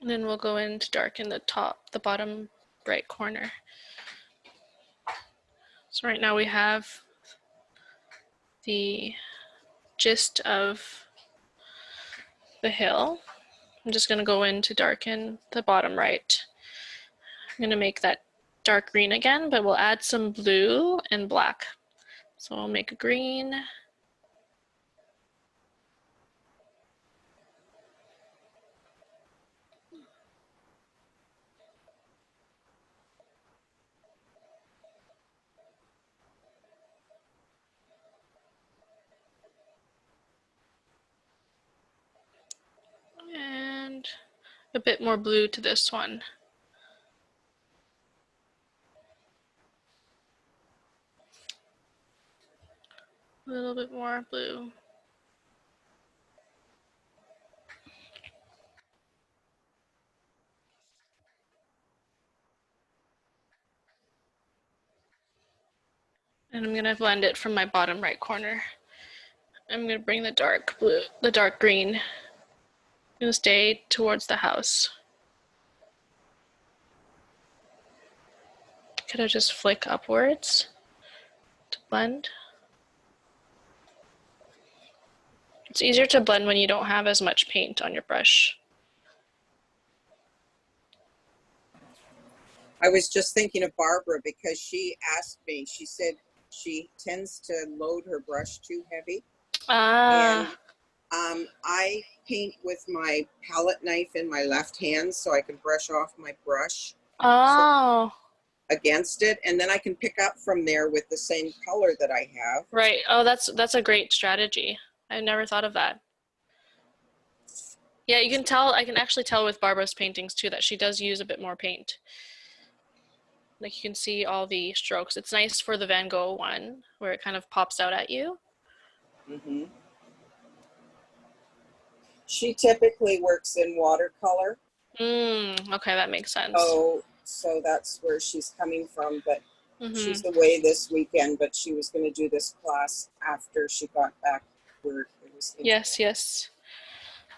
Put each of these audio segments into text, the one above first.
And then we'll go in to darken the bottom right corner. So right now we have the gist of the hill. I'm just going to go in to darken the bottom right. I'm going to make that dark green again, but we'll add some blue and black. So I'll make a green. And a bit more blue to this one. A little bit more blue. And I'm going to blend it from my bottom right corner. I'm going to bring the dark blue, the dark green. I'm going to stay towards the house. Could I just flick upwards to blend? It's easier to blend when you don't have as much paint on your brush. I was just thinking of Barbara because she asked me, she said she tends to load her brush too heavy. And I paint with my palette knife in my left hand so I can brush off my brush against it, and then I can pick up from there with the same color that I have. Right. Oh, that's a great strategy. I never thought of that. Yeah, you can tell, I can actually tell with Barbara's paintings too that she does use a bit more paint. Like you can see all the strokes. It's nice for the Van Gogh one where it kind of pops out at you. Mm-hmm. She typically works in watercolor. Okay, that makes sense. So that's where she's coming from, but she's away this weekend, but she was going to do this class after she got back where it was. Yes.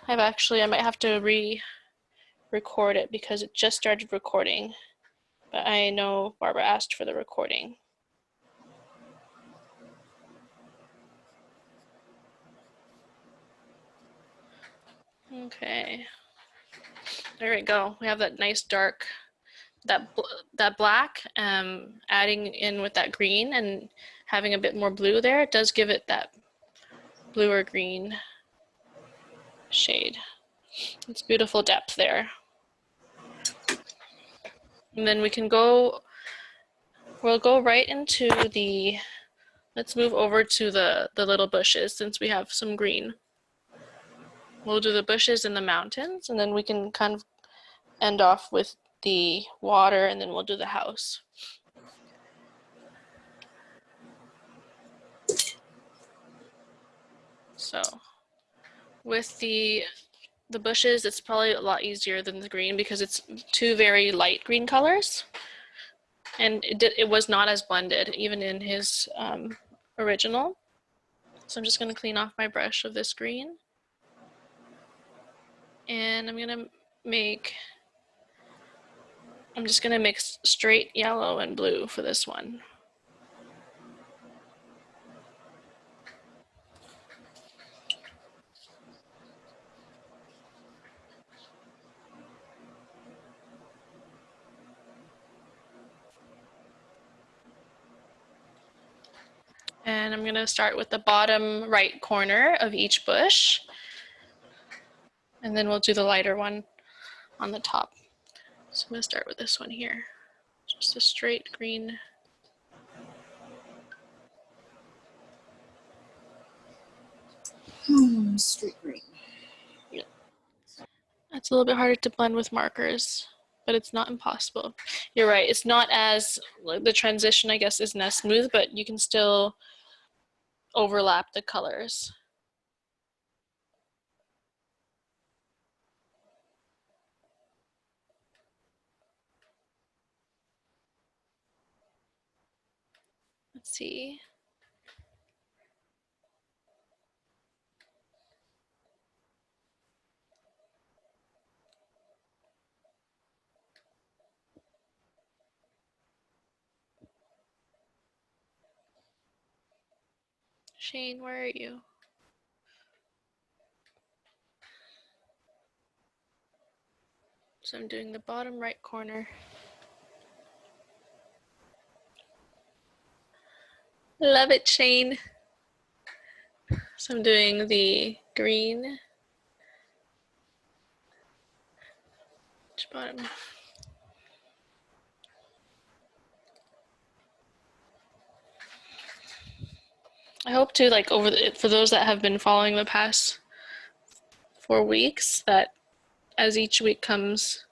I might have to re-record it because it just started recording. But I know Barbara asked for the recording. Okay. There we go. We have that nice dark, that black, adding in with that green and having a bit more blue there. It does give it that bluer green shade. It's beautiful depth there. And then we'll go right into let's move over to the little bushes since we have some green. We'll do the bushes and the mountains, and then we can kind of end off with the water, and then we'll do the house. So with the bushes, it's probably a lot easier than the green because it's two very light green colors. And it was not as blended, even in his original. So I'm just going to clean off my brush of this green. And I'm just going to mix straight yellow and blue for this one. And I'm going to start with the bottom right corner of each bush. And then we'll do the lighter one on the top. So I'm going to start with this one here. Just a straight green. Straight green. Yeah. That's a little bit harder to blend with markers, but it's not impossible. You're right. It's not as, the transition, I guess, isn't as smooth, but you can still overlap the colors. Let's see. Shane, where are you? So I'm doing the bottom right corner. Love it, Shane. So I'm doing the green. Which bottom? I hope to, like, for those that have been following the past 4 weeks, that as each week comes,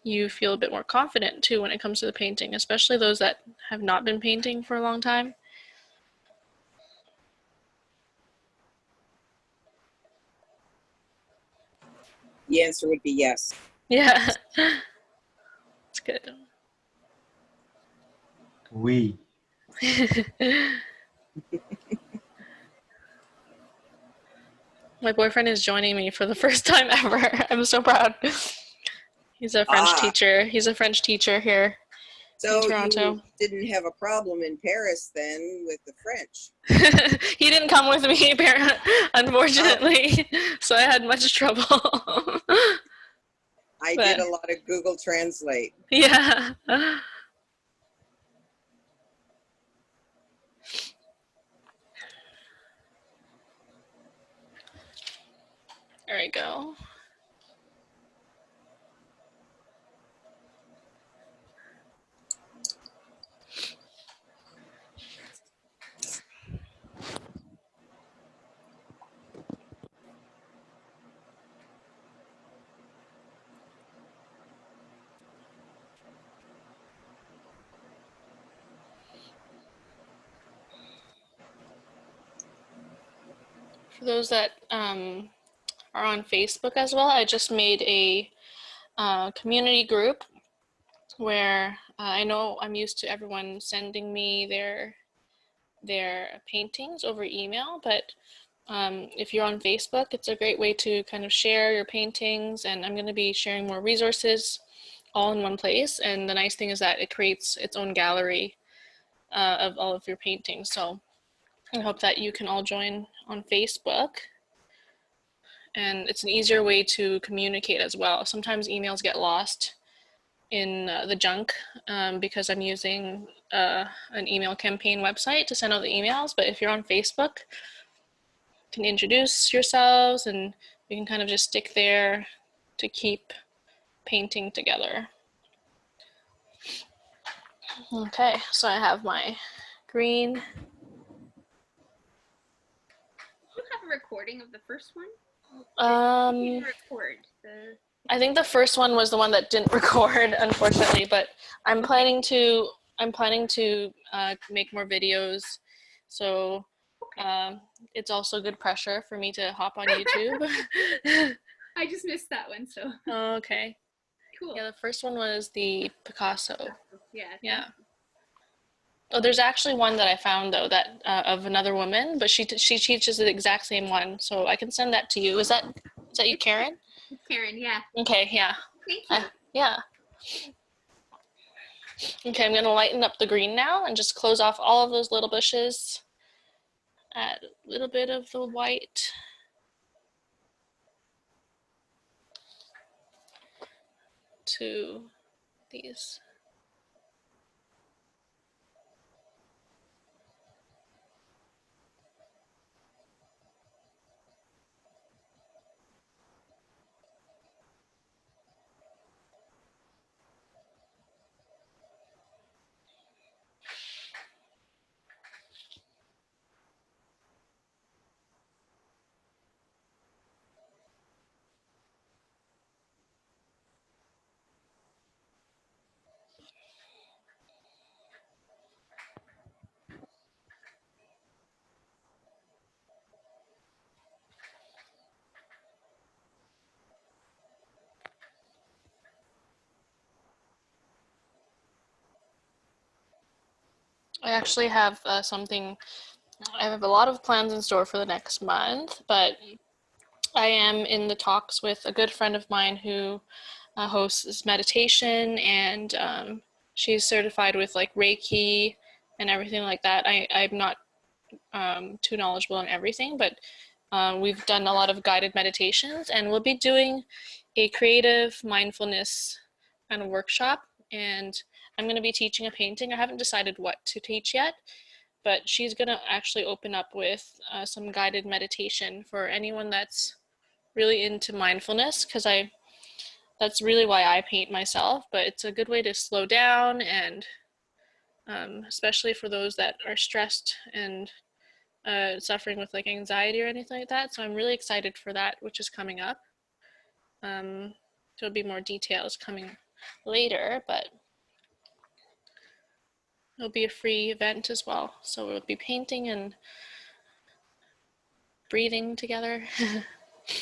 you feel a bit more confident too when it comes to the painting, especially those that have not been painting for a long time. The answer would be yes. Yeah. It's good. Oui. My boyfriend is joining me for the first time ever. I'm so proud. He's a French teacher. He's a French teacher here in Toronto. You didn't have a problem in Paris then with the French. He didn't come with me, unfortunately, so I had much trouble. I did a lot of Google Translate. Yeah. There we go. For those that are on Facebook as well, I just made a community group where I know I'm used to everyone sending me their paintings over email, but if you're on Facebook, it's a great way to kind of share your paintings, and I'm going to be sharing more resources all in one place. And the nice thing is that it creates its own gallery of all of your paintings. So I hope that you can all join on Facebook. And it's an easier way to communicate as well. Sometimes emails get lost in the junk because I'm using an email campaign website to send out the emails. But if you're on Facebook, you can introduce yourselves and you can kind of just stick there to keep painting together. Okay, so I have my green. Do you have a recording of the first one? You record the... I think the first one was the one that didn't record, unfortunately, but I'm planning to make more videos, so it's also good pressure for me to hop on YouTube. I just missed that one, so. Oh, okay. Cool. Yeah, the first one was the Picasso. Yeah. Yeah. Oh, there's actually one that I found though that of another woman, but she teaches the exact same one, so I can send that to you. Is that you, Karen? It's Karen, yeah. Okay, yeah. Thank you. Yeah. Okay, I'm gonna lighten up the green now and just close off all of those little bushes. Add a little bit of the white. To these. I actually have I have a lot of plans in store for the next month, but I am in the talks with a good friend of mine who hosts meditation, and she's certified with like Reiki and everything like that. I'm not too knowledgeable on everything, but we've done a lot of guided meditations, and we'll be doing a creative mindfulness kind of workshop, and I'm going to be teaching a painting. I haven't decided what to teach yet, but she's going to actually open up with some guided meditation for anyone that's really into mindfulness, because that's really why I paint myself, but it's a good way to slow down, and especially for those that are stressed and suffering with like anxiety or anything like that. So I'm really excited for that, which is coming up. There'll be more details coming later, but it'll be a free event as well. So we'll be painting and breathing together.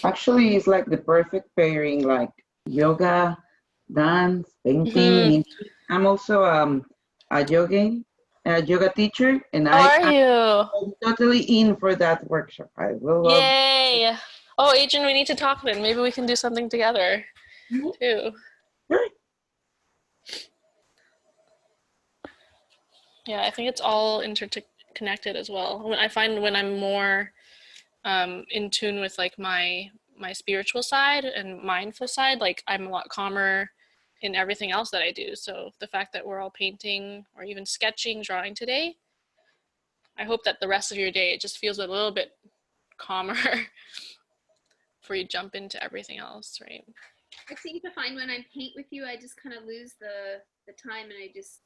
Actually, it's like the perfect pairing, like yoga, dance, painting. I'm also a yoga teacher, and How are you? I'm totally in for that workshop. I will love. Yay! Oh, Adrian, we need to talk then. Maybe we can do something together too. Sure. Yeah, I think it's all interconnected as well. I find when I'm more in tune with like my spiritual side and mindful side, like I'm a lot calmer in everything else that I do. So the fact that we're all painting or even sketching, drawing today, I hope that the rest of your day it just feels a little bit calmer before you jump into everything else, right? I seem to find when I paint with you, I just kind of lose the time and I just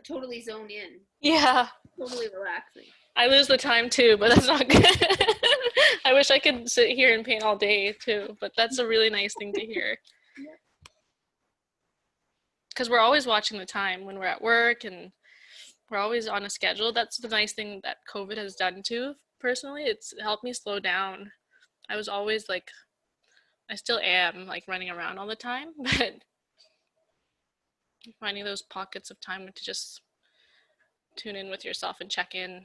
totally zone in. Yeah. Totally relaxing. I lose the time too, but that's not good. I wish I could sit here and paint all day too, but that's a really nice thing to hear. Because we're always watching the time when we're at work and we're always on a schedule. That's the nice thing that COVID has done too, personally. It's helped me slow down. I was always like, I still am like running around all the time, but finding those pockets of time to just tune in with yourself and check in.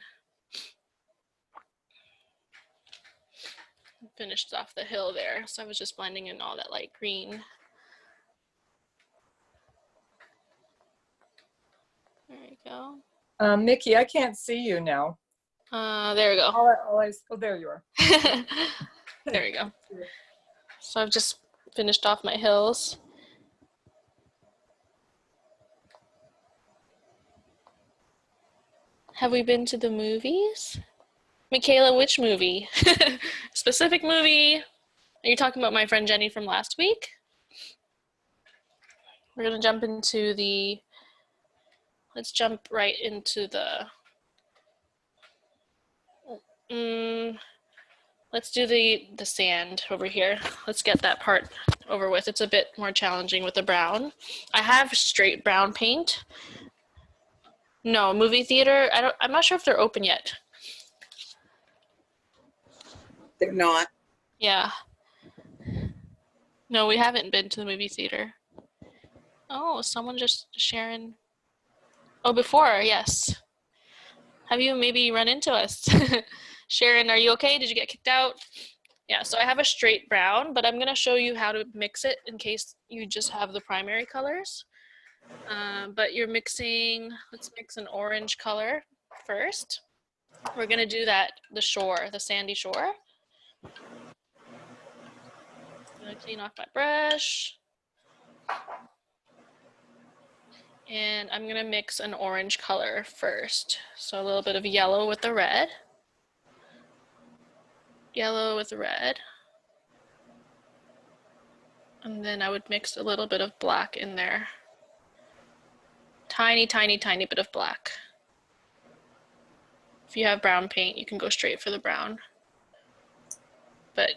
Finished off the hill there, so I was just blending in all that light green. There you go. Nikki, I can't see you now. There we go. Oh, there you are. There we go. So I've just finished off my hills. Have we been to the movies? Michaela, which movie? Specific movie? Are you talking about my friend Jenny from last week? We're gonna jump into the, let's jump right into the, let's do the sand over here. Let's get that part over with. It's a bit more challenging with the brown. I have straight brown paint. No, movie theater, I'm not sure if they're open yet. They're not. Yeah. No, we haven't been to the movie theater. Oh, someone just sharing. Oh, before, yes. Have you maybe run into us? Sharon, are you okay? Did you get kicked out? Yeah, so I have a straight brown, but I'm going to show you how to mix it in case you just have the primary colors. But you're mixing, let's mix an orange color first. We're going to do that, the shore, the sandy shore. I'm going to clean off my brush. And I'm going to mix an orange color first. So a little bit of yellow with the red. Yellow with red. And then I would mix a little bit of black in there. Tiny, tiny, tiny bit of black. If you have brown paint, you can go straight for the brown. But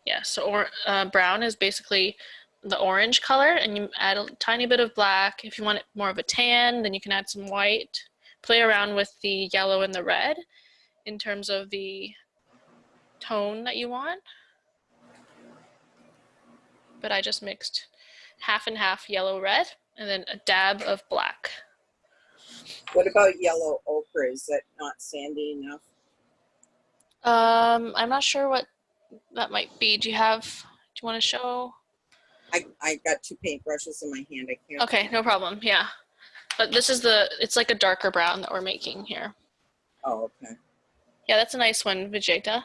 yeah, so brown is basically the orange color, and you add a tiny bit of black. If you want it more of a tan, then you can add some white. Play around with the yellow and the red in terms of the tone that you want. But I just mixed half and half yellow red and then a dab of black. What about yellow ochre? Is that not sandy enough? I'm not sure what that might be. Do you want to show? I got two paintbrushes in my hand. I can't. Okay, no problem. Yeah. But this is it's like a darker brown that we're making here. Oh, okay. Yeah, that's a nice one, Vegeta.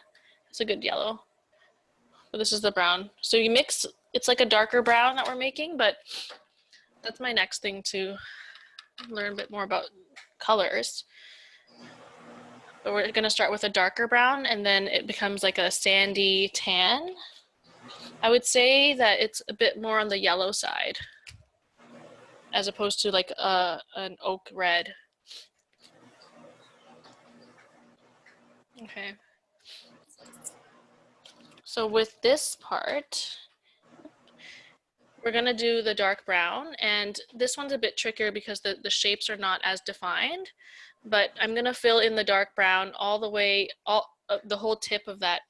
It's a good yellow. But this is the brown. So you mix, it's like a darker brown that we're making, but that's my next thing to learn a bit more about colors. But we're gonna start with a darker brown and then it becomes like a sandy tan. I would say that it's a bit more on the yellow side as opposed to like an oak red. Okay. So with this part, we're gonna do the dark brown, and this one's a bit trickier because the shapes are not as defined, but I'm gonna fill in the dark brown all the way, the whole tip of that,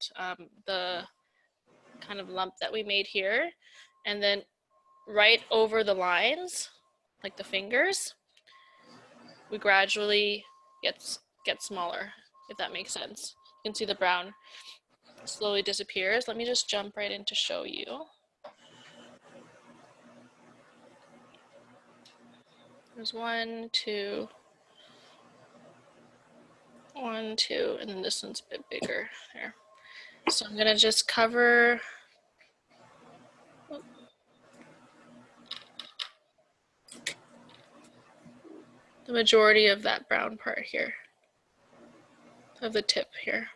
the kind of lump that we made here, and then right over the lines, like the fingers, we gradually get smaller, if that makes sense. You can see the brown slowly disappears. Let me just jump right in to show you. There's 1, 2, 1, 2, and then this one's a bit bigger there. So I'm gonna just cover the majority of that brown part here, of the tip here.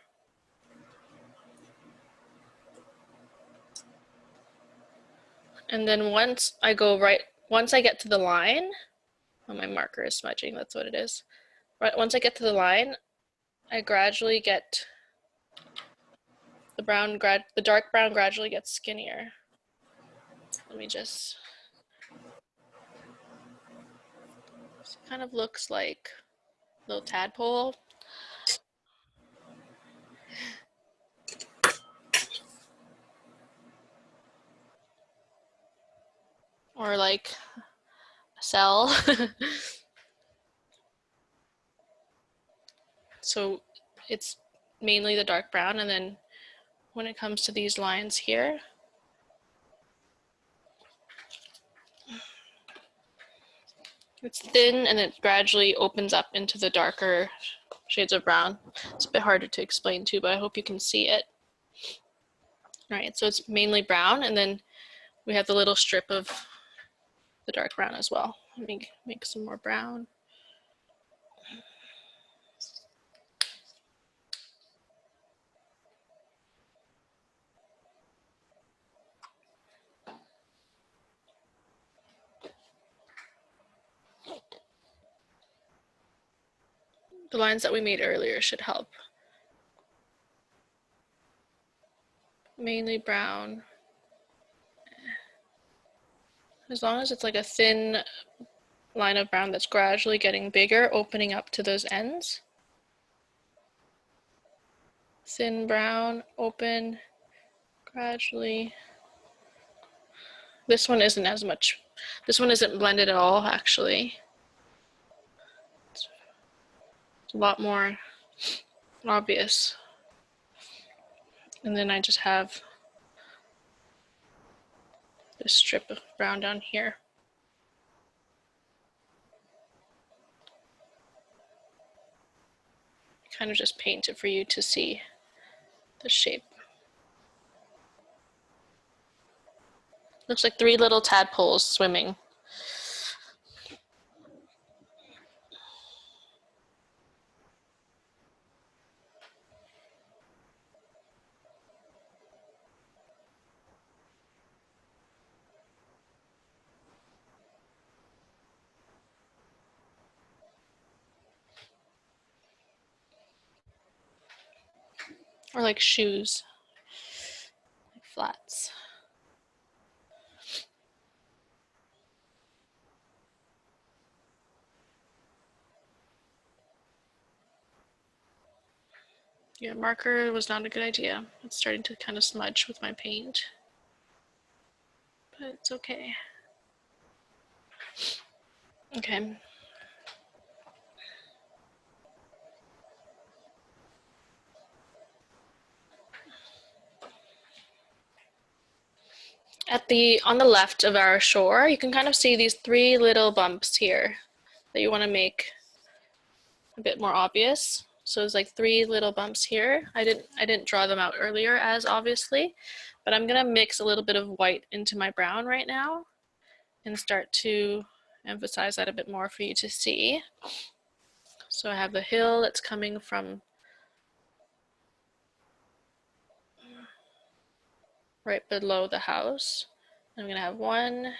And then once I get to the line, oh, my marker is smudging, that's what it is. Right, once I get to the line, I gradually get the dark brown gradually gets skinnier. Let me just, this kind of looks like a little tadpole. Or like a cell. So it's mainly the dark brown, and then when it comes to these lines here, it's thin and it gradually opens up into the darker shades of brown. It's a bit harder to explain too, but I hope you can see it. All right, so it's mainly brown, and then we have the little strip of the dark brown as well. Let me make some more brown. The lines that we made earlier should help. Mainly brown. As long as it's like a thin line of brown that's gradually getting bigger, opening up to those ends. Thin brown, open, gradually. This one isn't as much, this one isn't blended at all, actually. It's a lot more obvious. And then I just have this strip of brown down here. Kind of just paint it for you to see the shape. Looks like 3 little tadpoles swimming. Or like shoes, like flats. Yeah, marker was not a good idea. It's starting to kind of smudge with my paint, but it's okay. Okay. On the left of our shore, you can kind of see these 3 little bumps here that you want to make a bit more obvious. So it's like 3 little bumps here. I didn't draw them out earlier as obviously, but I'm gonna mix a little bit of white into my brown right now and start to emphasize that a bit more for you to see. So I have the hill that's coming from right below the house. I'm gonna have 1,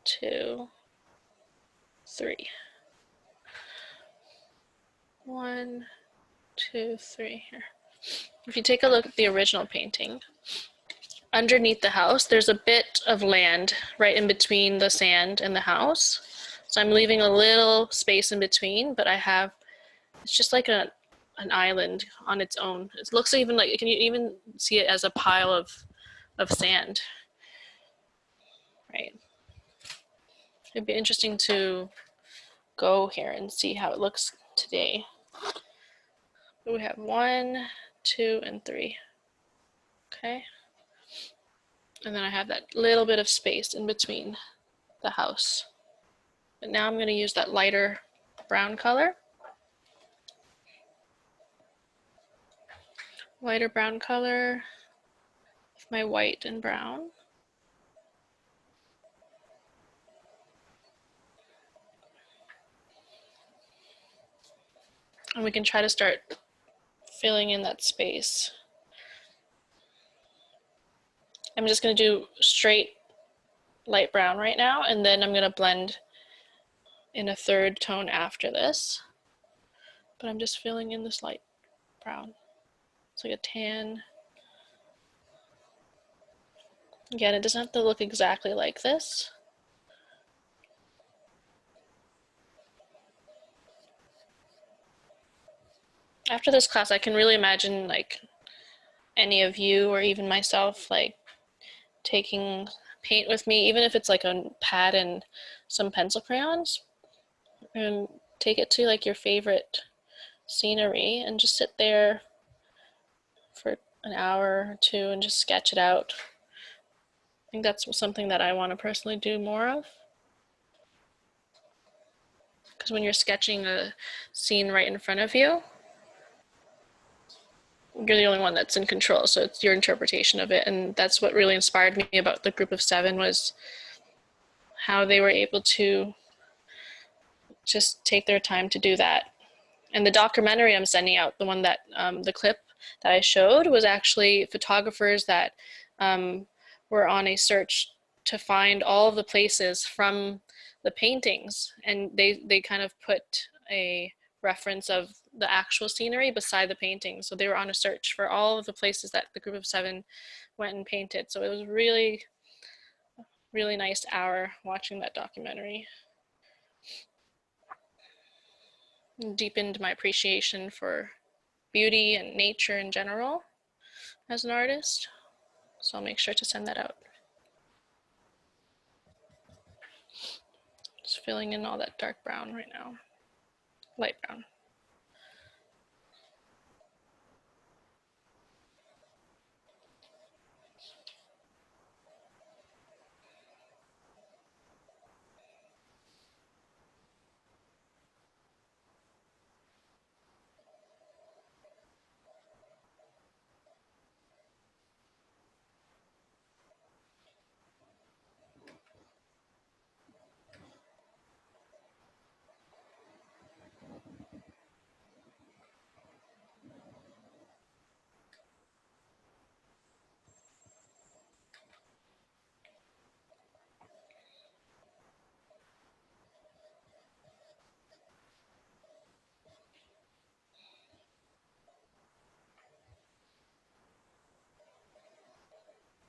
2, 3. 1, 2, 3 here. If you take a look at the original painting, underneath the house, there's a bit of land right in between the sand and the house. So I'm leaving a little space in between, but it's just like an island on its own. It looks even like, can you even see it as a pile of sand, right? It'd be interesting to go here and see how it looks today. We have 1, 2, and 3. Okay. And then I have that little bit of space in between the house. But now I'm going to use that lighter brown color. Lighter brown color with my white and brown. And we can try to start filling in that space. I'm just going to do straight light brown right now, and then I'm going to blend in a 3rd tone after this. But I'm just filling in this light brown. It's like a tan. Again, it doesn't have to look exactly like this. After this class, I can really imagine like any of you or even myself like taking paint with me, even if it's like a pad and some pencil crayons, and take it to like your favorite scenery and just sit there for an hour or 2 and just sketch it out. I think that's something that I want to personally do more of. Because when you're sketching a scene right in front of you, you're the only one that's in control, so it's your interpretation of it. And that's what really inspired me about the group of 7, was how they were able to just take their time to do that. And the documentary I'm sending out, the one that the clip that I showed, was actually photographers that were on a search to find all of the places from the paintings, and they kind of put a reference of the actual scenery beside the painting. So they were on a search for all of the places that the group of 7 went and painted. So it was really, really nice hour watching that documentary. It deepened my appreciation for beauty and nature in general as an artist. So I'll make sure to send that out. Just filling in all that dark brown right now, light brown.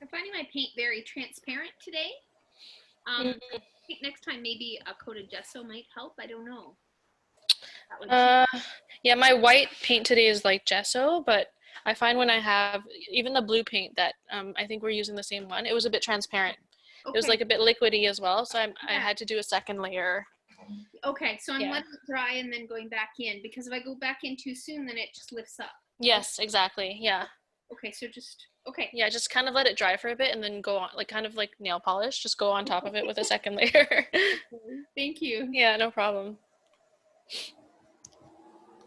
I'm finding my paint very transparent today. I think next time maybe a coat of gesso might help. I don't know. Yeah, my white paint today is like gesso, but I find when I have even the blue paint that I think we're using the same one, it was a bit transparent. Okay. It was like a bit liquidy as well, so I had to do a 2nd layer. Okay, so I'm letting it dry and then going back in, because if I go back in too soon, then it just lifts up. Yes, exactly. Yeah. Okay, so just yeah, just kind of let it dry for a bit and then go on, like kind of like nail polish, just go on top of it with a 2nd layer. Thank you. Yeah, no problem.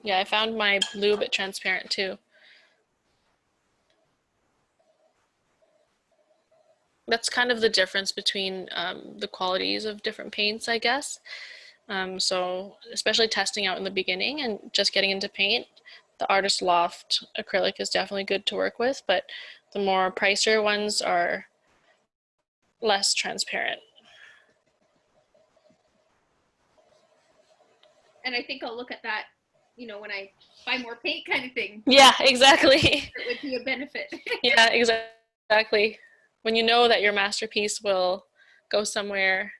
Yeah, I found my blue a bit transparent too. That's kind of the difference between the qualities of different paints, I guess. So especially testing out in the beginning and just getting into paint, the Artist Loft acrylic is definitely good to work with, but the more pricier ones are less transparent. And I think I'll look at that, you know, when I buy more paint kind of thing. Yeah, exactly. It would be a benefit. Yeah, exactly. When you know that your masterpiece will go somewhere.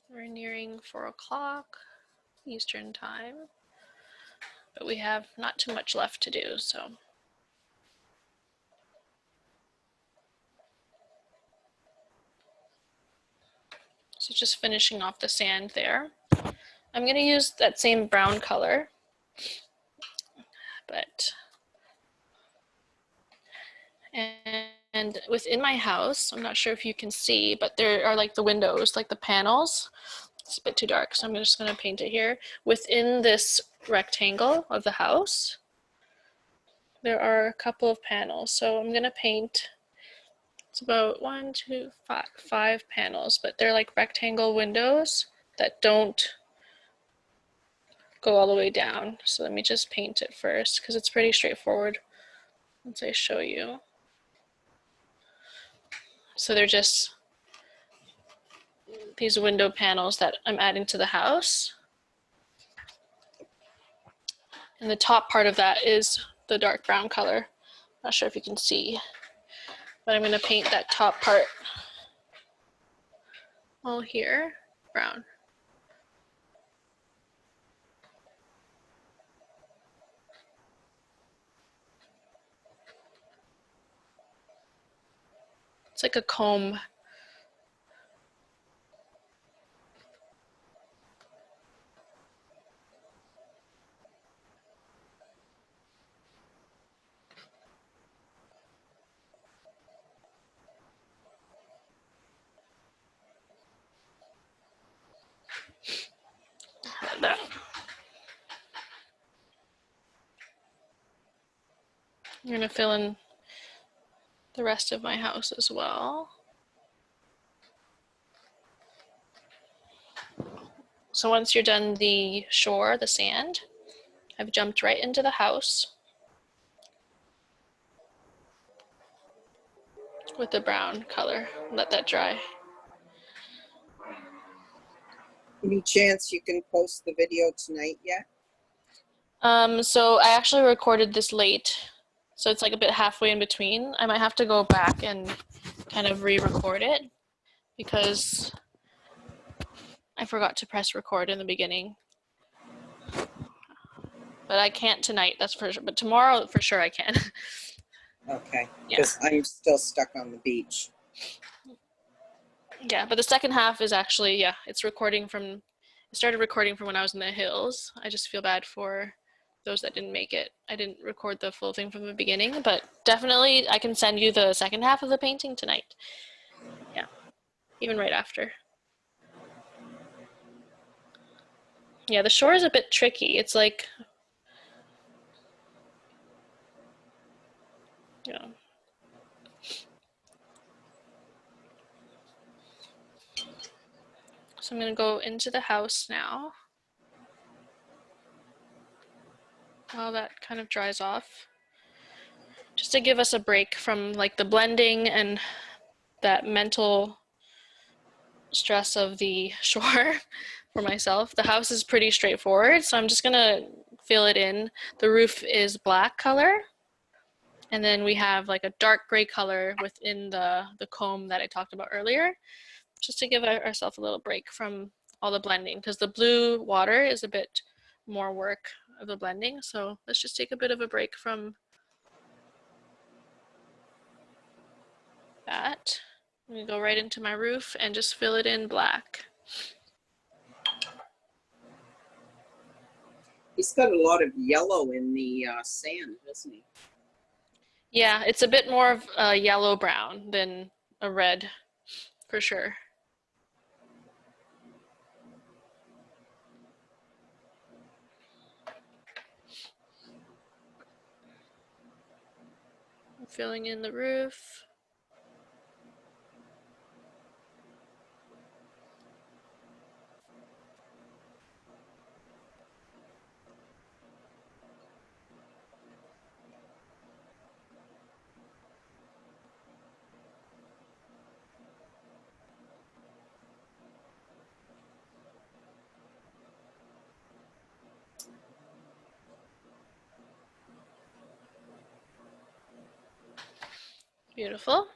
We're nearing 4 o'clock Eastern time, but we have not too much left to do, so. So just finishing off the sand there. I'm going to use that same brown color, but, and within my house, I'm not sure if you can see, but there are like the windows, like the panels. It's a bit too dark, so I'm just going to paint it here. Within this rectangle of the house, there are a couple of panels. So I'm going to paint, it's about 1, 2, 5 panels, but they're like rectangle windows that don't go all the way down. So let me just paint it first because it's pretty straightforward once I show you. So they're just these window panels that I'm adding to the house. And the top part of that is the dark brown color. Not sure if you can see, but I'm going to paint that top part all here brown. It's like a comb. Like that. I'm going to fill in the rest of my house as well. So once you're done the shore, the sand, I've jumped right into the house with the brown color. Let that dry. Any chance you can post the video tonight yet? So I actually recorded this late, so it's like a bit halfway in between. I might have to go back and kind of re-record it because I forgot to press record in the beginning. But I can't tonight, that's for sure. But tomorrow, for sure, I can. Okay, Yeah. because I'm still stuck on the beach. Yeah, but the second half is actually, yeah, it's recording from, it started recording from when I was in the hills. I just feel bad for those that didn't make it. I didn't record the full thing from the beginning, but definitely I can send you the second half of the painting tonight. Yeah, even right after. Yeah, the shore is a bit tricky. It's like, you know, so I'm gonna go into the house now. While that kind of dries off. Just to give us a break from like the blending and that mental stress of the shore for myself. The house is pretty straightforward, so I'm just gonna fill it in. The roof is black color, and then we have like a dark gray color within the comb that I talked about earlier, just to give ourselves a little break from all the blending, because the blue water is a bit more work of the blending. So let's just take a bit of a break from that. I'm gonna go right into my roof and just fill it in black. He's got a lot of yellow in the sand, doesn't he? Yeah, it's a bit more of a yellow-brown than a red, for sure. I'm filling in the roof. Beautiful.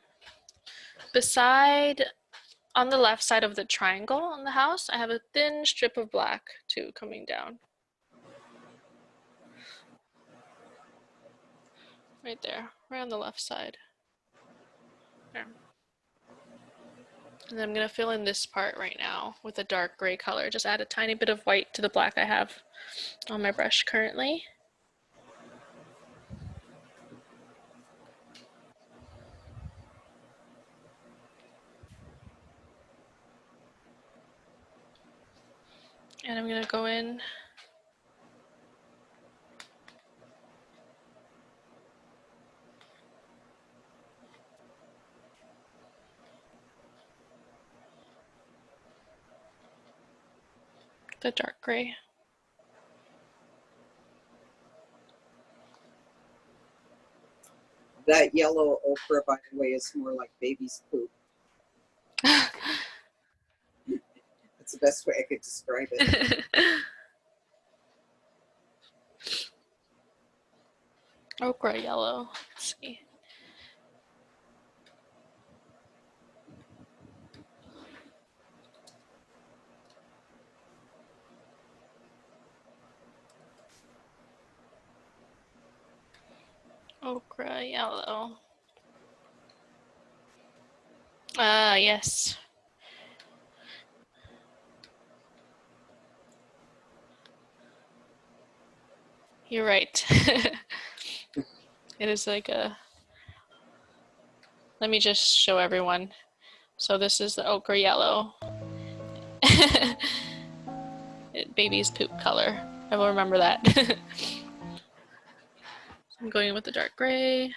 On the left side of the triangle on the house, I have a thin strip of black too coming down. Right there, right on the left side. There. And then I'm going to fill in this part right now with a dark gray color. Just add a tiny bit of white to the black I have on my brush currently. And I'm going to go in the dark gray. That yellow ochre, by the way, is more like baby's poop. That's the best way I could describe it. Ochre yellow. Let's see. Ochre yellow. Ah, yes. You're right. It is like a, let me just show everyone. So this is the ochre yellow. Baby's poop color. I will remember that. I'm going in with the dark gray.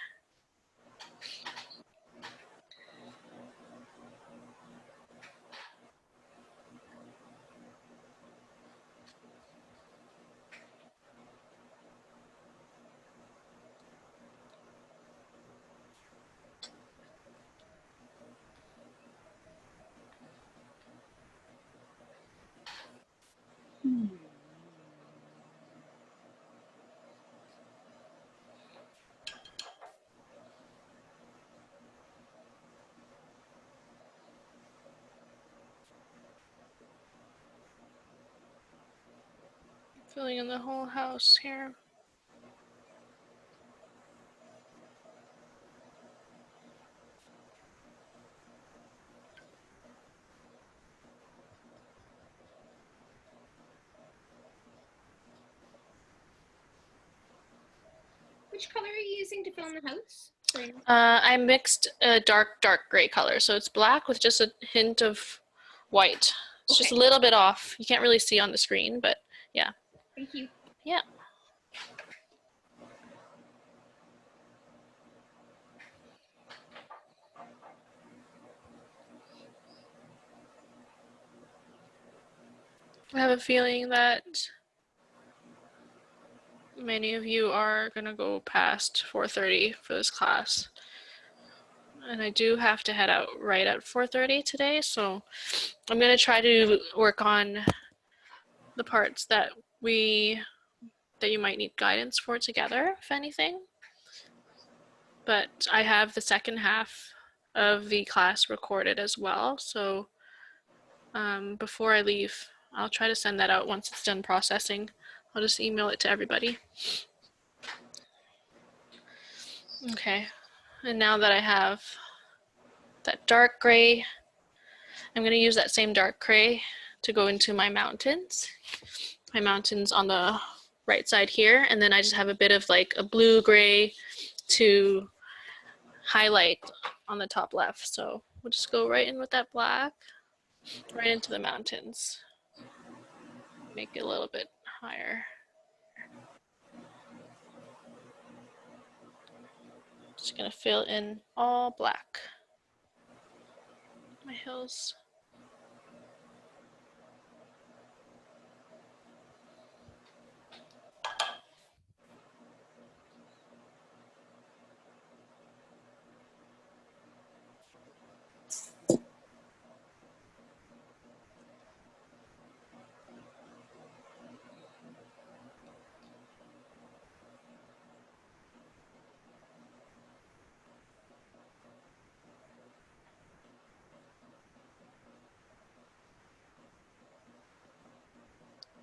Filling in the whole house here. Which color are you using to fill in the house? I mixed a dark gray color. So it's black with just a hint of white. It's just a little bit off. You can't really see on the screen, but yeah. Thank you. Yeah. I have a feeling that many of you are going to go past 4:30 for this class. And I do have to head out right at 4:30 today, so I'm going to try to work on the parts that you might need guidance for together, if anything. But I have the second half of the class recorded as well, so before I leave, I'll try to send that out once it's done processing. I'll just email it to everybody. Okay, and now that I have that dark gray, I'm going to use that same dark gray to go into my mountains. My mountains on the right side here, and then I just have a bit of like a blue gray to highlight on the top left. So we'll just go right in with that black, right into the mountains. Make it a little bit higher. Just gonna fill in all black. My hills.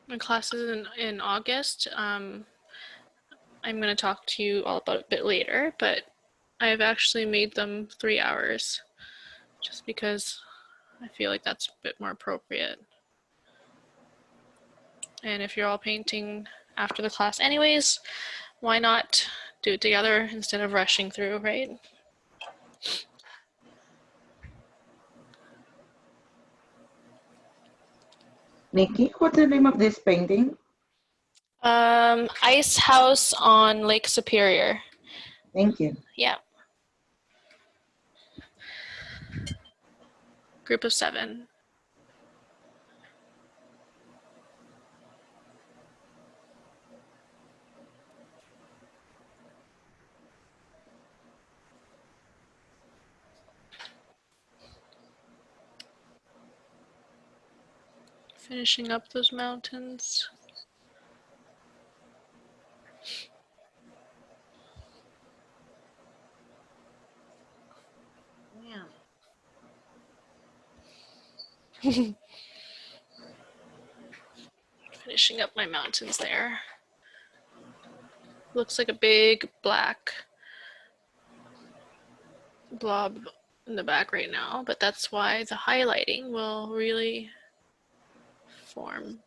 My class is in August. I'm going to talk to you all about it a bit later, but I've actually made them 3 hours just because I feel like that's a bit more appropriate. And if you're all painting after the class anyways, why not do it together instead of rushing through, right? Nikki, what's the name of this painting? Ice House on Lake Superior. Thank you. Yeah. Group of 7. Finishing up those mountains. Finishing up my mountains there. Looks like a big black blob in the back right now, but that's why the highlighting will really form.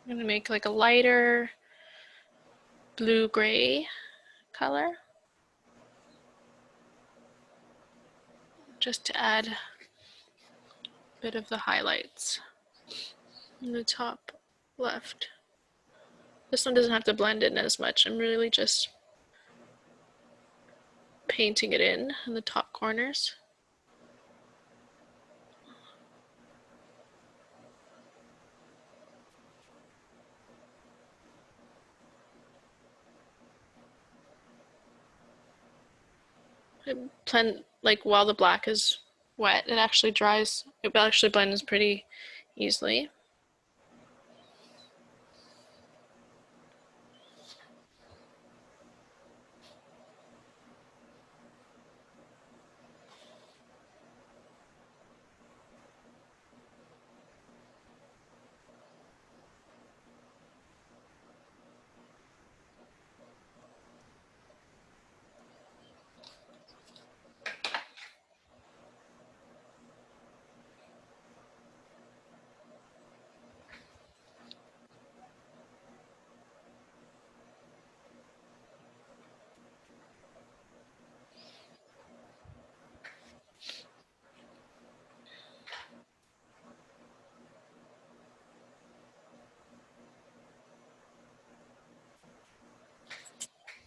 I'm gonna make like a lighter blue-gray color just to add a bit of the highlights in the top left. This one doesn't have to blend in as much. I'm really just painting it in the top corners. Blend, like while the black is wet, it actually dries. It actually blends pretty easily.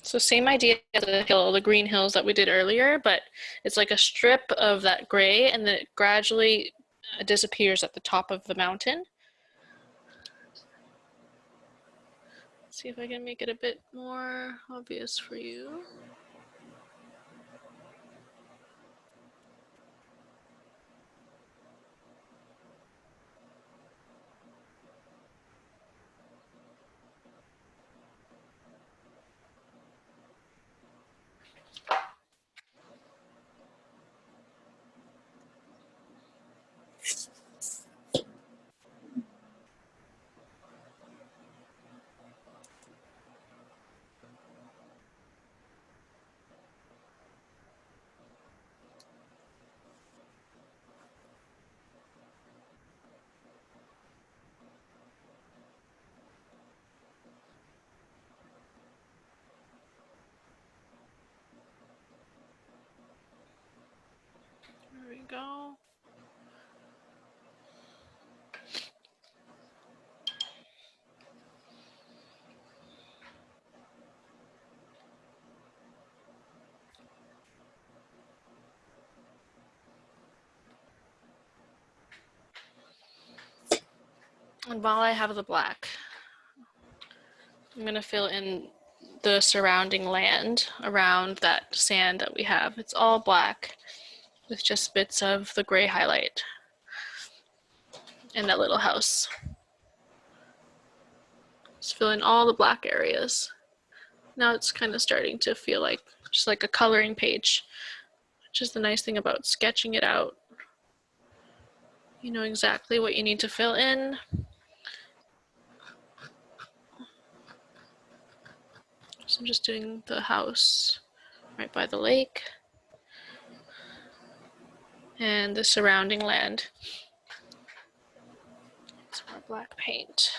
So same idea as the hill, the green hills that we did earlier, but it's like a strip of that gray and then it gradually disappears at the top of the mountain. Let's see if I can make it a bit more obvious for you. go. And while I have the black, I'm going to fill in the surrounding land around that sand that we have. It's all black with just bits of the gray highlight and that little house. Just fill in all the black areas. Now it's kind of starting to feel like just like a coloring page, which is the nice thing about sketching it out. You know exactly what you need to fill in. So I'm just doing the house right by the lake and the surrounding land. Some more black paint.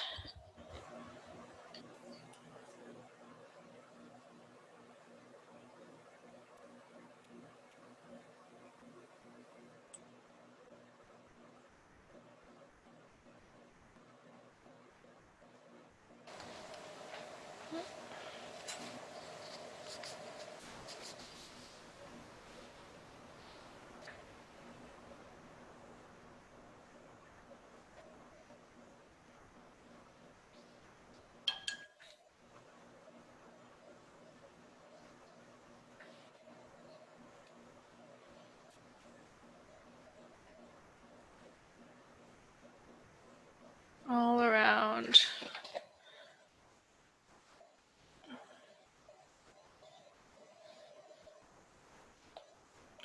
All around. It's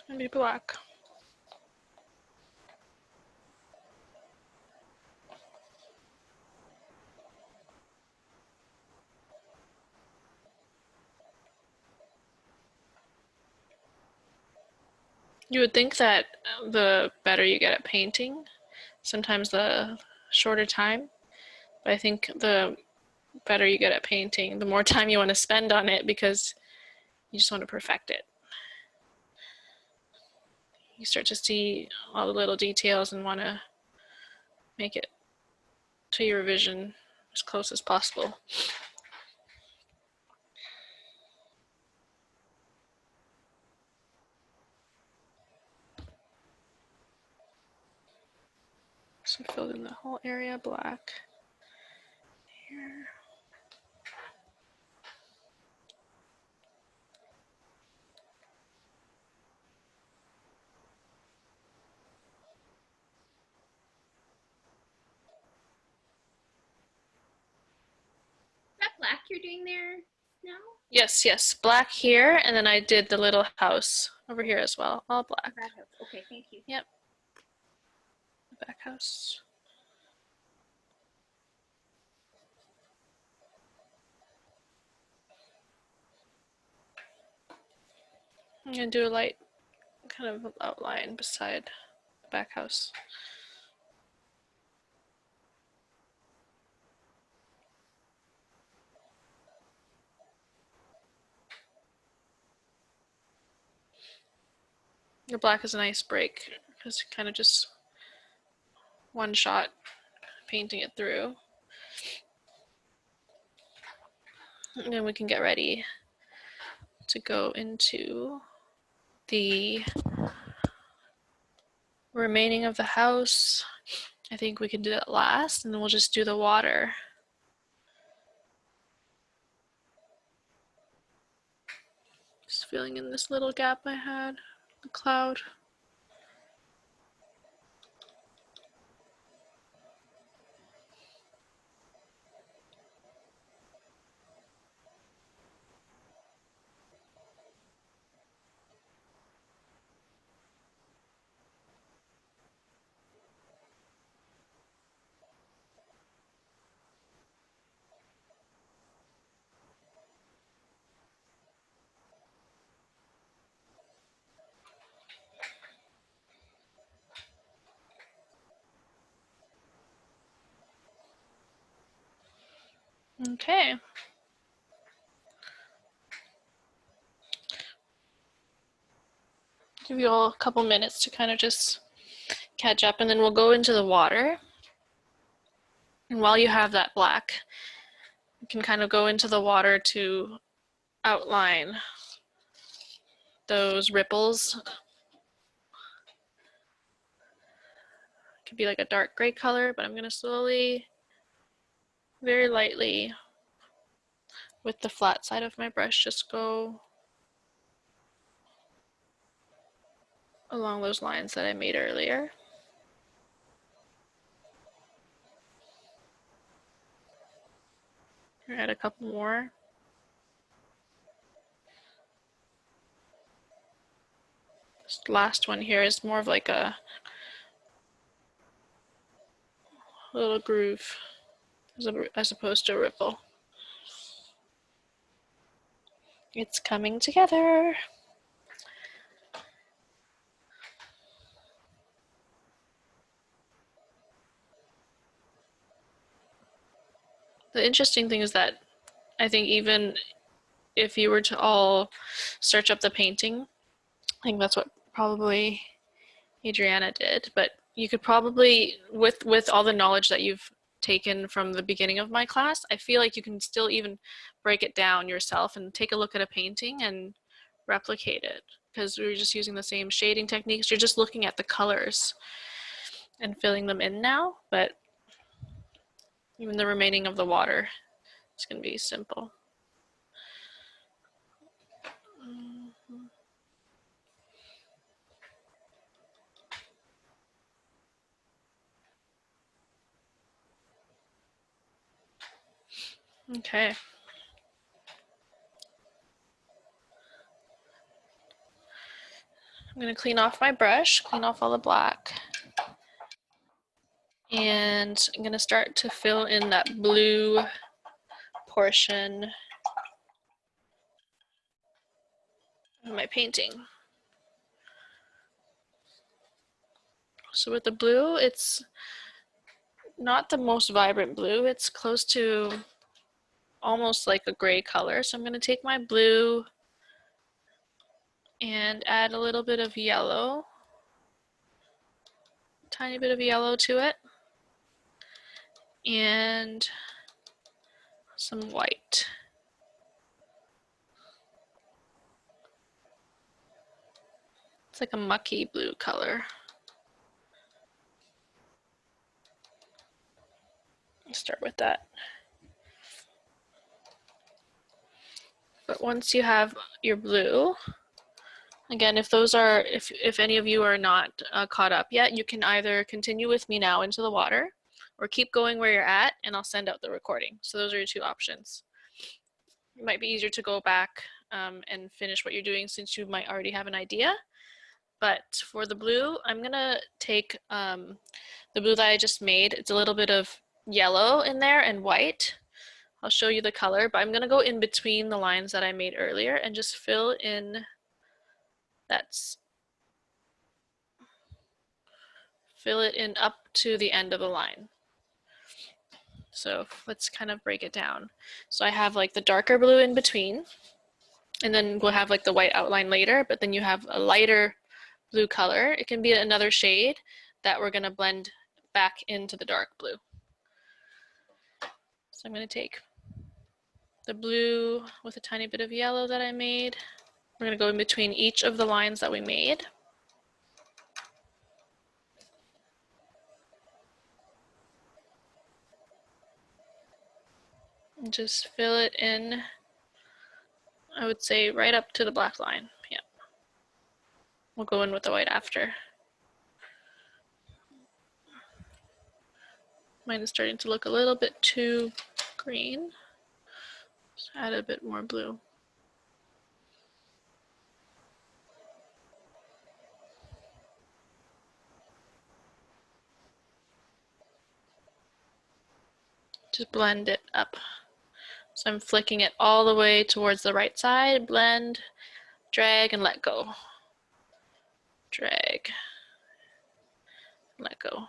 gonna be black. You would think that the better you get at painting, sometimes the shorter time, but I think the better you get at painting, the more time you want to spend on it because you just want to perfect it. You start to see all the little details and want to make it to your vision as close as possible. So I filled in the whole area black. Here. Is that black you're doing there now? Yes, yes, black here, and then I did the little house over here as well, all black. That house. Okay, thank you. Yep. The back house. I'm gonna do a light kind of outline beside the back house. The black is a nice break because kind of just one shot painting it through. And then we can get ready to go into the remaining of the house. I think we can do that last, and then we'll just do the water. Just filling in this little gap I had, the cloud. Okay. Give you all a couple minutes to kind of just catch up, and then we'll go into the water. And while you have that black, you can kind of go into the water to outline those ripples. It could be like a dark gray color, but I'm going to slowly, very lightly, with the flat side of my brush, just go along those lines that I made earlier. Add a couple more. This last one here is more of like a little groove as opposed to a ripple. It's coming together. The interesting thing is that I think even if you were to all search up the painting, I think that's what probably Adriana did, but you could probably, with all the knowledge that you've taken from the beginning of my class, I feel like you can still even break it down yourself and take a look at a painting and replicate it, because we're just using the same shading techniques. You're just looking at the colors and filling them in now, but even the remaining of the water is going to be simple. Okay. I'm going to clean off my brush, clean off all the black. And I'm going to start to fill in that blue portion of my painting. So with the blue, it's not the most vibrant blue. It's close to almost like a gray color. So I'm going to take my blue and add a little bit of yellow, tiny bit of yellow to it, and some white. It's like a mucky blue color. Let's start with that. But once you have your blue, again, if any of you are not caught up yet, you can either continue with me now into the water or keep going where you're at and I'll send out the recording. So those are your two options. It might be easier to go back and finish what you're doing since you might already have an idea. But for the blue, I'm gonna take the blue that I just made. It's a little bit of yellow in there and white. I'll show you the color, but I'm gonna go in between the lines that I made earlier and just fill in fill it in up to the end of the line. So let's kind of break it down. So I have like the darker blue in between, and then we'll have like the white outline later, but then you have a lighter blue color. It can be another shade that we're gonna blend back into the dark blue. So I'm gonna take the blue with a tiny bit of yellow that I made. We're gonna go in between each of the lines that we made. And just fill it in, I would say right up to the black line. Yeah. We'll go in with the white after. Mine is starting to look a little bit too green. Just add a bit more blue. Just blend it up. So I'm flicking it all the way towards the right side, blend, drag, and let go. Drag, let go.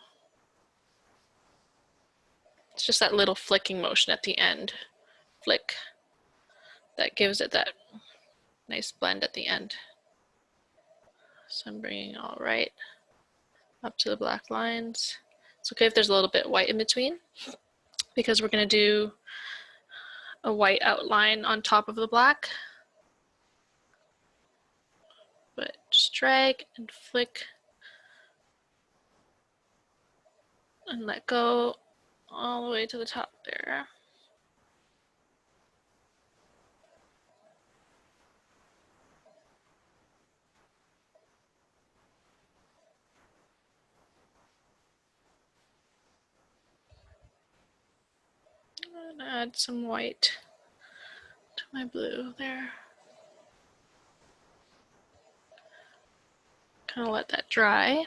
It's just that little flicking motion at the end. Flick. That gives it that nice blend at the end. So I'm bringing all right up to the black lines. It's okay if there's a little bit white in between, because we're going to do a white outline on top of the black. But just drag and flick and let go all the way to the top there. And add some white to my blue there. Kind of let that dry.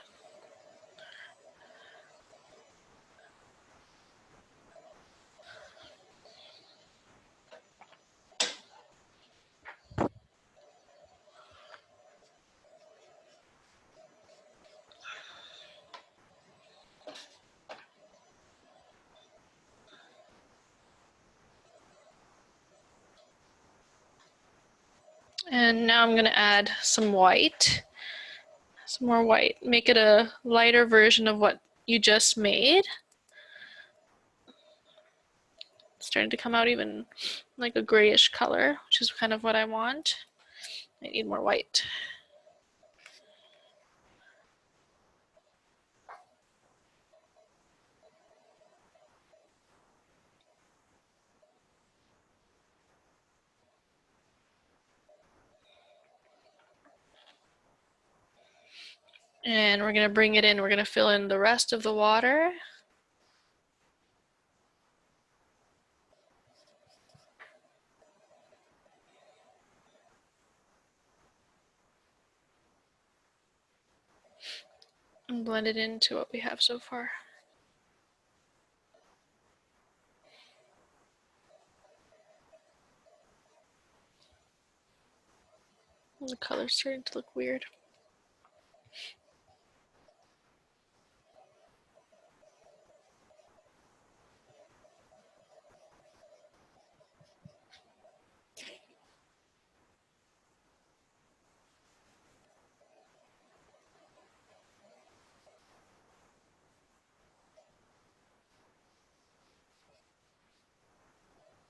And now I'm going to add some white, some more white. Make it a lighter version of what you just made. It's starting to come out even like a grayish color, which is kind of what I want. I need more white. And we're going to bring it in. We're going to fill in the rest of the water. And blend it into what we have so far. And the color's starting to look weird.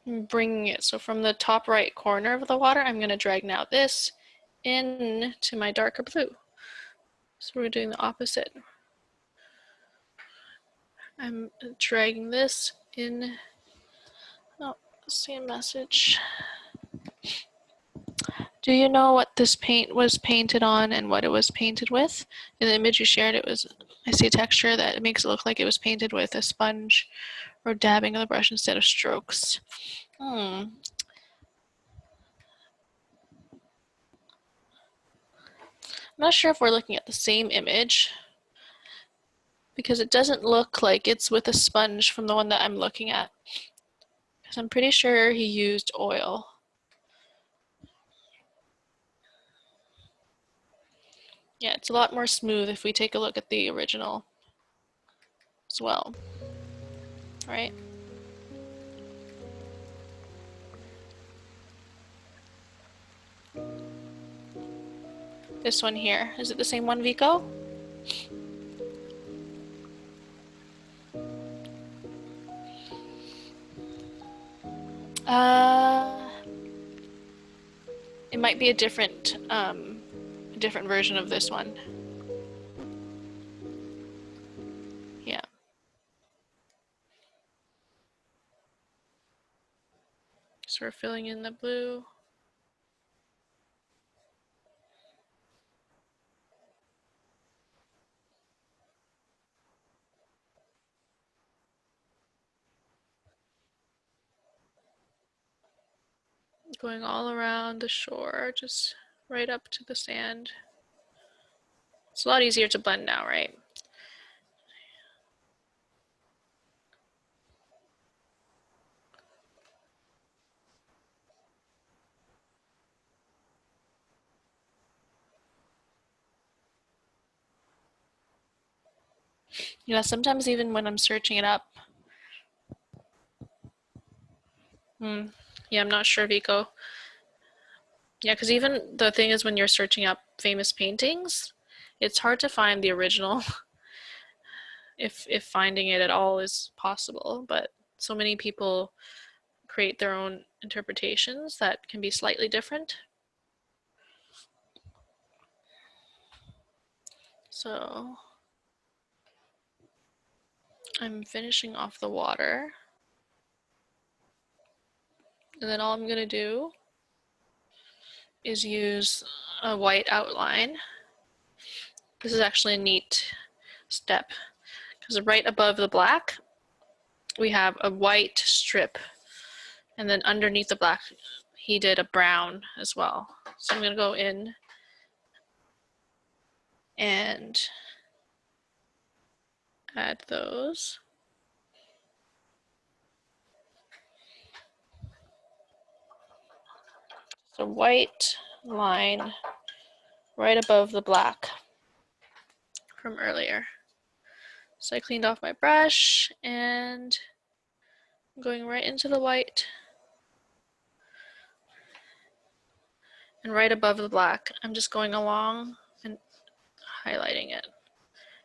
I'm bringing it, so from the top right corner of the water, I'm going to drag now this into my darker blue. So we're doing the opposite. I'm dragging this in. Oh, same message. Do you know what this paint was painted on and what it was painted with? In the image you shared, it was, I see texture that it makes it look like it was painted with a sponge or dabbing of the brush instead of strokes. I'm not sure if we're looking at the same image, because it doesn't look like it's with a sponge from the one that I'm looking at. Because I'm pretty sure he used oil. Yeah, it's a lot more smooth if we take a look at the original as well, right? This one here, is it the same one, Vico? It might be a different version of this one. Yeah. So we're filling in the blue. Going all around the shore, just right up to the sand. It's a lot easier to blend now, right? Yeah, sometimes even when I'm searching it up. Yeah, I'm not sure, Vico. Yeah, because even the thing is when you're searching up famous paintings, It's hard to find the original if finding it at all is possible, but so many people create their own interpretations that can be slightly different. So I'm finishing off the water. And then all I'm going to do is use a white outline. This is actually a neat step because right above the black, we have a white strip. And then underneath the black, he did a brown as well. So I'm going to go in and add those. So white line right above the black from earlier. So I cleaned off my brush and I'm going right into the white and right above the black. I'm just going along and highlighting it.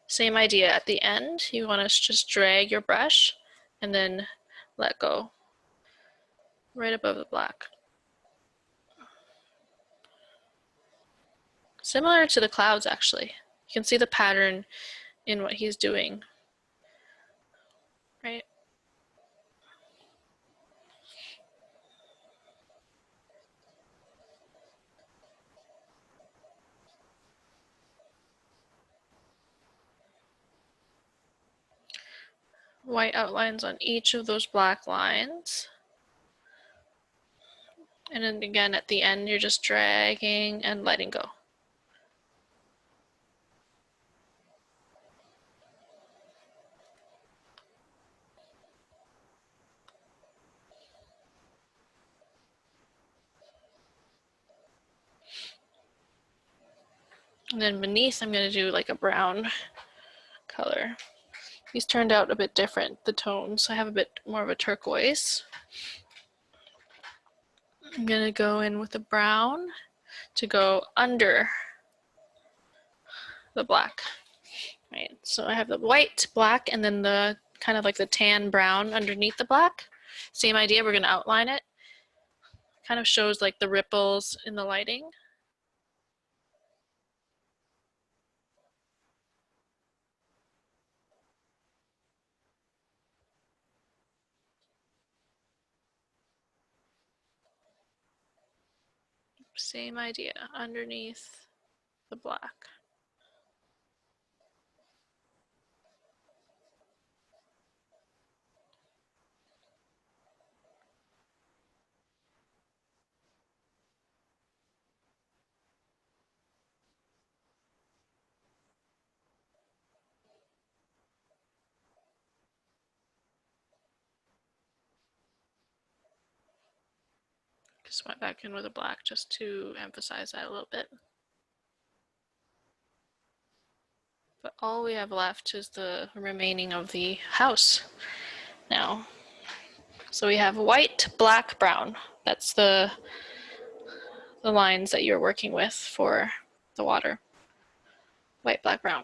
Same idea at the end. You want to just drag your brush and then let go right above the black. Similar to the clouds, actually. You can see the pattern in what he's doing, right? White outlines on each of those black lines. And then again, at the end, you're just dragging and letting go. And then beneath, I'm going to do like a brown color. These turned out a bit different, the tones. I have a bit more of a turquoise. I'm going to go in with a brown to go under the black. Right, so I have the white, black, and then the kind of like the tan brown underneath the black. Same idea, we're going to outline it. Kind of shows like the ripples in the lighting. Same idea, underneath the black. Just went back in with a black just to emphasize that a little bit. But all we have left is the remaining of the house now. So we have white, black, brown. That's the lines that you're working with for the water. White, black, brown.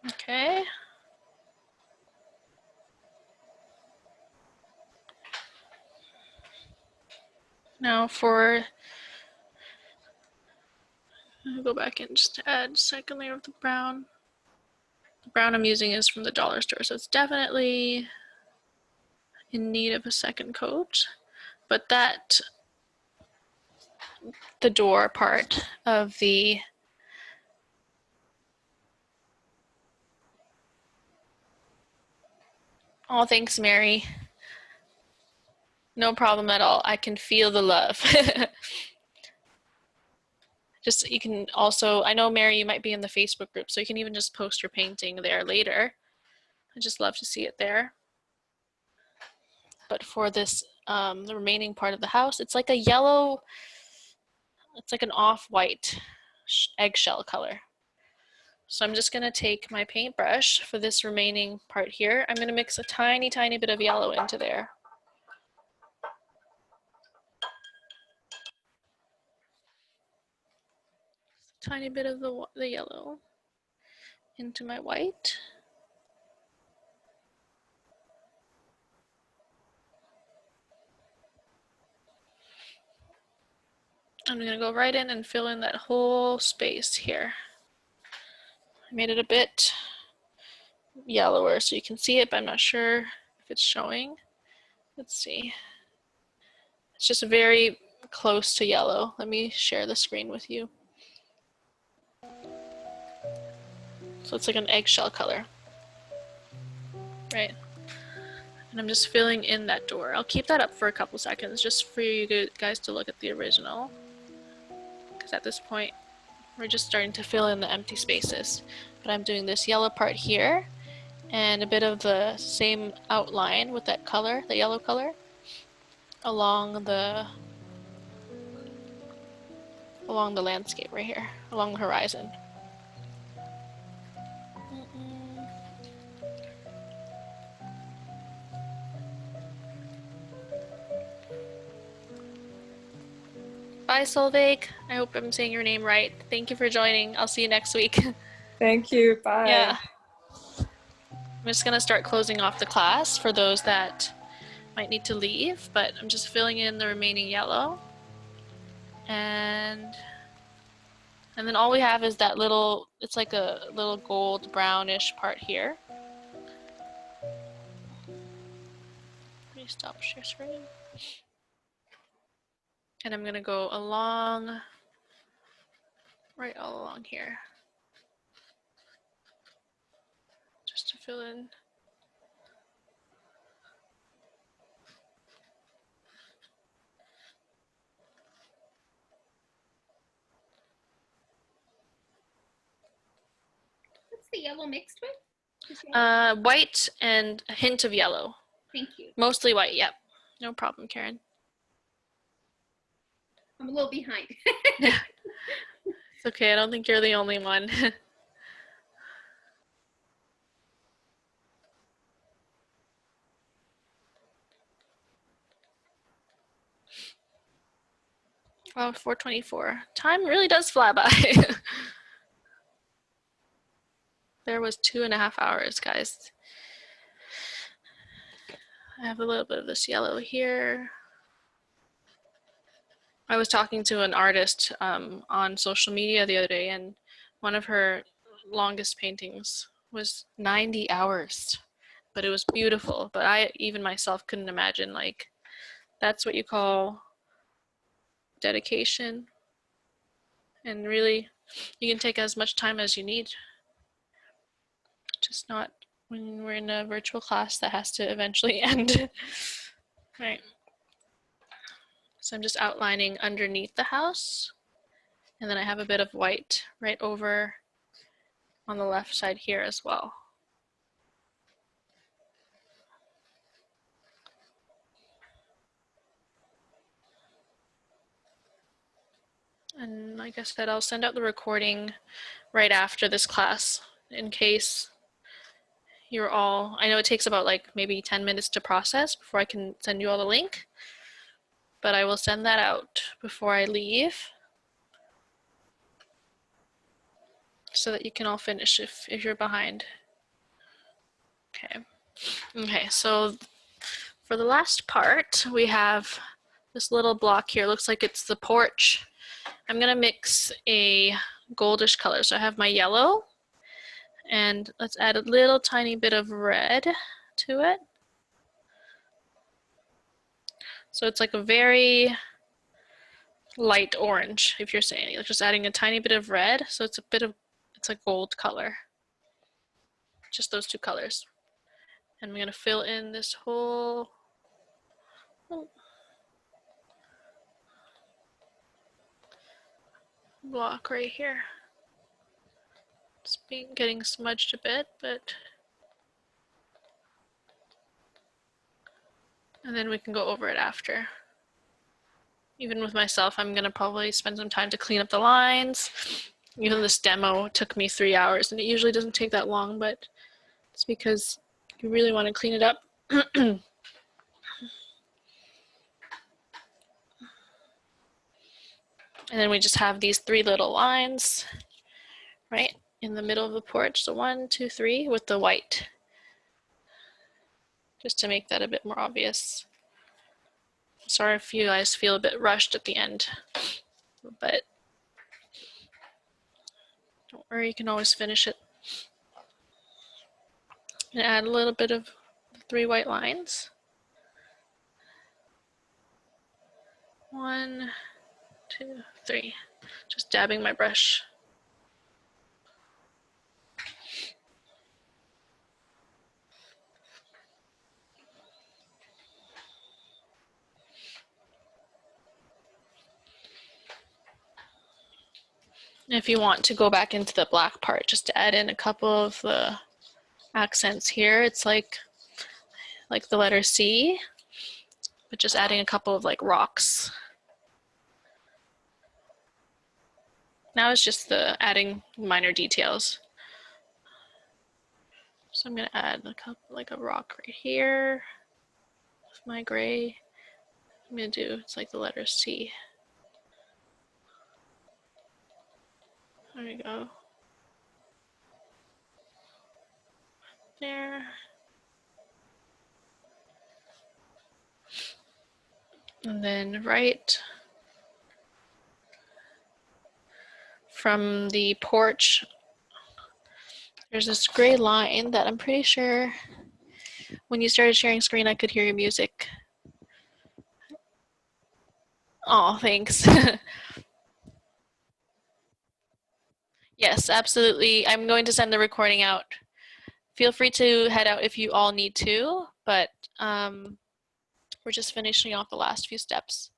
Okay. Now I'll go back in just to add second layer of the brown. The brown I'm using is from the dollar store, so it's definitely in need of a second coat. But the door part of the oh, thanks, Mary. No problem at all. I can feel the love. Just, you can also, I know, Mary, you might be in the Facebook group, so you can even just post your painting there later. I just love to see it there. But for this, the remaining part of the house, it's like a yellow, it's like an off-white eggshell color. So I'm just gonna take my paintbrush for this remaining part here. I'm gonna mix a tiny, tiny bit of yellow into there. tiny bit of the yellow into my white. I'm gonna go right in and fill in that whole space here. I made it a bit yellower so you can see it, but I'm not sure if it's showing. Let's see. It's just very close to yellow. Let me share the screen with you. So it's like an eggshell color, right? And I'm just filling in that door. I'll keep that up for a couple seconds just for you guys to look at the original. Because at this point, we're just starting to fill in the empty spaces. But I'm doing this yellow part here and a bit of the same outline with that color, the yellow color, along the landscape right here, along the horizon. Bye, Solveig. I hope I'm saying your name right. Thank you for joining. I'll see you next week. Thank you. Bye. Yeah. I'm just going to start closing off the class for those that might need to leave, but I'm just filling in the remaining yellow. And then all we have is that little, it's like a little gold brownish part here. Let me stop share screen. And I'm gonna go along, right all along here. Just to fill in. What's the yellow mixed with? Just yellow? White and a hint of yellow. Thank you. Mostly white, yep. No problem, Karen. I'm a little behind. It's okay, I don't think you're the only one. Oh, 4:24. Time really does fly by. There was 2.5 hours, guys. I have a little bit of this yellow here. I was talking to an artist on social media the other day, and one of her longest paintings was 90 hours, but it was beautiful. But I, even myself, couldn't imagine, like, that's what you call dedication. And really, you can take as much time as you need. Just not when we're in a virtual class that has to eventually end. Right. So I'm just outlining underneath the house. And then I have a bit of white right over on the left side here as well. And like I said, I'll send out the recording right after this class in case you're all, I know it takes about like maybe 10 minutes to process before I can send you all the link, but I will send that out before I leave so that you can all finish if you're behind. Okay, so for the last part, we have this little block here. It looks like it's the porch. I'm gonna mix a goldish color. So I have my yellow, and let's add a little tiny bit of red to it. So it's like a very light orange, if you're saying. You're just adding a tiny bit of red, so it's a gold color. Just those two colors. And I'm gonna fill in this whole block right here. It's getting smudged a bit, but and then we can go over it after. Even with myself, I'm gonna probably spend some time to clean up the lines. Even this demo took me 3 hours, and it usually doesn't take that long, but it's because you really want to clean it up. And then we just have these 3 little lines right in the middle of the porch. So 1, 2, 3 with the white, just to make that a bit more obvious. Sorry if you guys feel a bit rushed at the end, but don't worry, you can always finish it. And add a little bit of 3 white lines. 1, 2, 3. Just dabbing my brush. And if you want to go back into the black part, just to add in a couple of the accents here, it's like the letter C, but just adding a couple of like rocks. Now it's just the adding minor details. So I'm gonna add a couple, like a rock right here with my gray. I'm gonna do, it's like the letter C. There we go. There. And then right from the porch, there's this gray line that I'm pretty sure when you started sharing screen, I could hear your music. Oh, thanks. Yes, absolutely. I'm going to send the recording out. Feel free to head out if you all need to, but we're just finishing off the last few steps.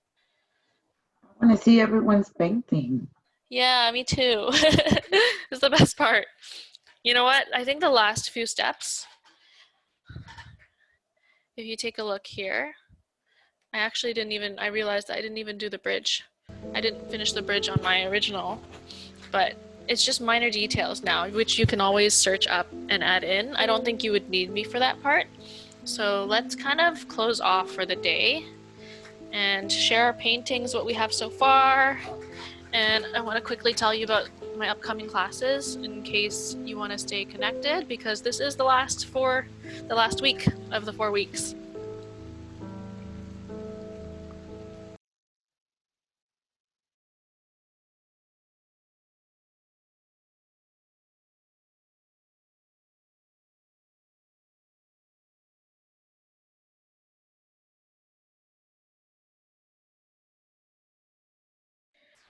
I want to see everyone's painting. Yeah, me too. It's the best part. You know what? I think the last few steps, if you take a look here, I realized that I didn't even do the bridge. I didn't finish the bridge on my original, but it's just minor details now, which you can always search up and add in. I don't think you would need me for that part. So let's kind of close off for the day and share our paintings, what we have so far. And I want to quickly tell you about my upcoming classes in case you want to stay connected, because this is the last week of the 4 weeks.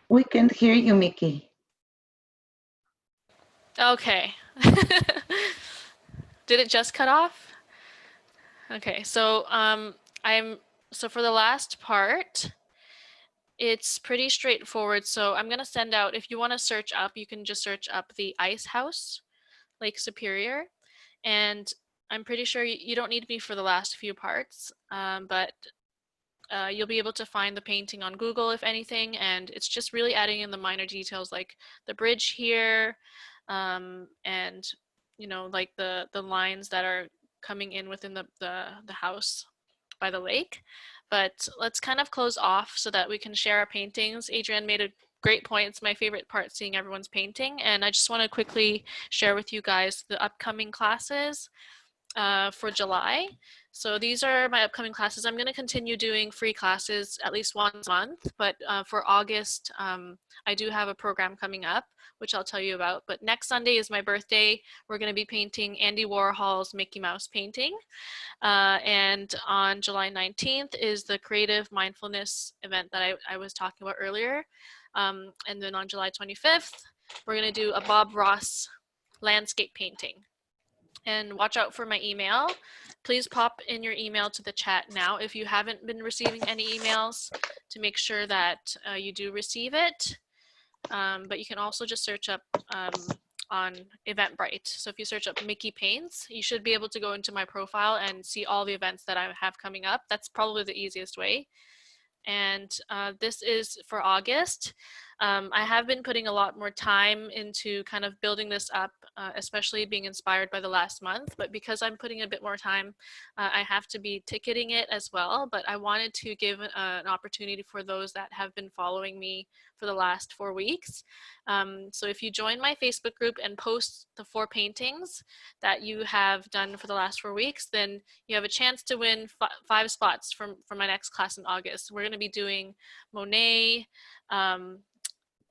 We can't hear you, Mickey. Okay. Did it just cut off? Okay, so so for the last part, it's pretty straightforward. So I'm gonna send out, if you want to search up, you can just search up the Ice House, Lake Superior, and I'm pretty sure you don't need me for the last few parts, but you'll be able to find the painting on Google if anything, and it's just really adding in the minor details like the bridge here, and like the lines that are coming in within the house by the lake. But let's kind of close off so that we can share our paintings. Adrienne made a great point. It's my favorite part, seeing everyone's painting, and I just want to quickly share with you guys the upcoming classes for July. So these are my upcoming classes. I'm going to continue doing free classes at least once a month, but for August, I do have a program coming up, which I'll tell you about. But next Sunday is my birthday. We're going to be painting Andy Warhol's Mickey Mouse painting. And on July 19th is the creative mindfulness event that I was talking about earlier. And then on July 25th, we're going to do a Bob Ross landscape painting. And watch out for my email. Please pop in your email to the chat now if you haven't been receiving any emails, to make sure that you do receive it. But you can also just search up on Eventbrite. So if you search up Mickey Paints, you should be able to go into my profile and see all the events that I have coming up. That's probably the easiest way. And this is for August. I have been putting a lot more time into kind of building this up especially being inspired by the last month. But because I'm putting a bit more time, I have to be ticketing it as well. But I wanted to give an opportunity for those that have been following me for the last 4 weeks. So if you join my Facebook group and post the 4 paintings that you have done for the last 4 weeks, then you have a chance to win 5 spots from my next class in August. We're going to be doing Monet,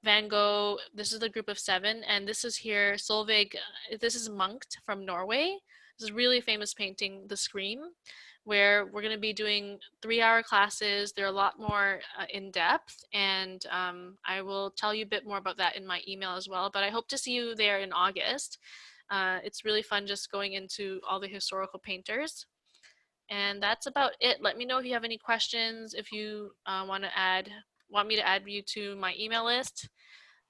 Van Gogh. This is the group of 7, and this is here Solveig. This is Munch from Norway. This is a really famous painting, The Scream, where we're going to be doing 3-hour classes. They're a lot more in depth, and I will tell you a bit more about that in my email as well. But I hope to see you there in August. It's really fun just going into all the historical painters. And that's about it. Let me know if you have any questions, if you want me to add you to my email list.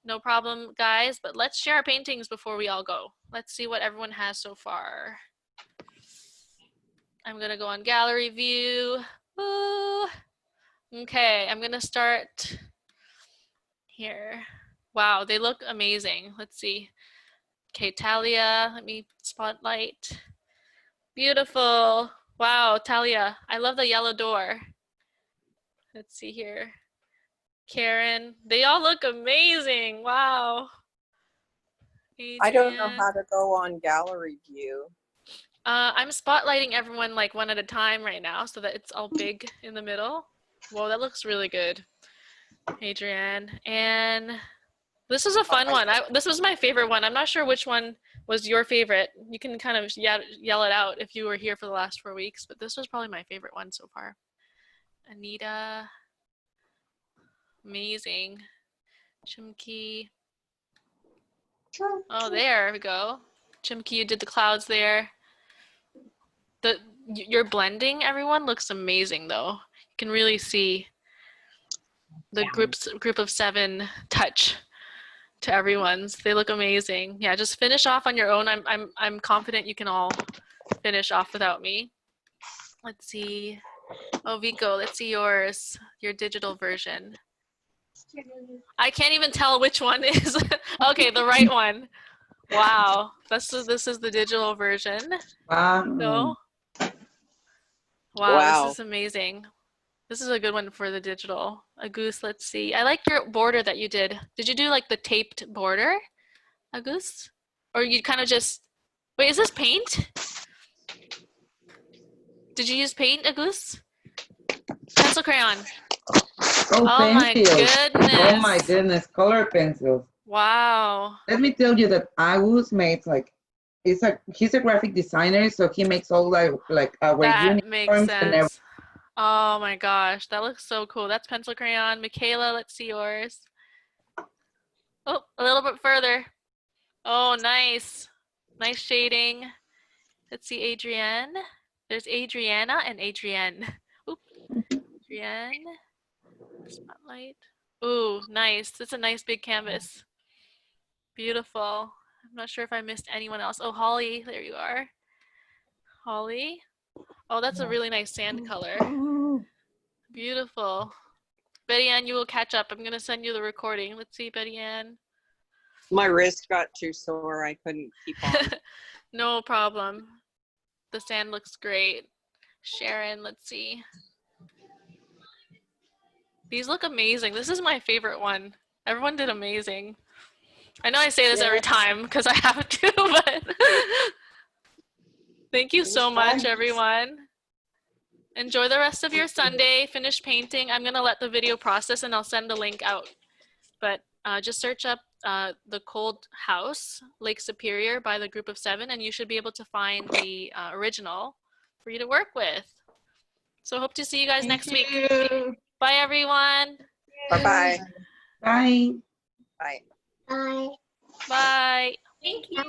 No problem, guys, but let's share our paintings before we all go. Let's see what everyone has so far. I'm gonna go on gallery view. Woo. Okay, I'm gonna start here. Wow, they look amazing. Let's see. Okay, Talia, let me spotlight. Beautiful. Wow, Talia, I love the yellow door. Let's see here. Karen, they all look amazing. Wow. Adrian. I don't know how to go on gallery view. I'm spotlighting everyone like one at a time right now so that it's all big in the middle. Whoa, that looks really good. Adrian. And this is a fun one. This was my favorite one. I'm not sure which one was your favorite. You can kind of yell it out if you were here for the last 4 weeks, but this was probably my favorite one so far. Anita. Amazing. Chimki. Oh, there we go. Chimki, you did the clouds there. Your blending, everyone, looks amazing though. You can really see the group of 7 touch to everyone's. They look amazing. Yeah, just finish off on your own. I'm confident you can all finish off without me. Let's see. Oh, Vico, let's see yours, your digital version. I can't even tell which one is. Okay, the right one. Wow, this is the digital version. So, wow, this is amazing. This is a good one for the digital. Agus, let's see. I like your border that you did. Did you do like the taped border, Agus? Or you kind of just, wait, is this paint? Did you use paint, Agus? Pencil crayon. Oh, my goodness. Oh my goodness, color pencils. Wow. Let me tell you that Agus makes he's a graphic designer, so he makes all like our that makes uniforms sense. and everything. Oh my gosh, that looks so cool. That's pencil crayon. Michaela, let's see yours. Oh, a little bit further. Oh, nice. Nice shading. Let's see, Adrienne. There's Adriana and Adrienne. Oop. Adrienne. Spotlight. Ooh, nice. That's a nice big canvas. Beautiful. I'm not sure if I missed anyone else. Oh, Holly, there you are. Holly. Oh, that's a really nice sand color. Beautiful. Betty Ann, you will catch up. I'm going to send you the recording. Let's see, Betty Ann. My wrist got too sore. I couldn't keep on. No problem. The sand looks great. Sharon, let's see. These look amazing. This is my favorite one. Everyone did amazing. I know I say this every time because I have to, but thank you so much, everyone. Enjoy the rest of your Sunday. Finish painting. I'm going to let the video process and I'll send the link out. But just search up The Cold House, Lake Superior by the group of 7, and you should be able to find the original for you to work with. So hope to see you guys next week. Bye, everyone. Bye-bye. Bye. Bye. Bye. Bye. Thank you.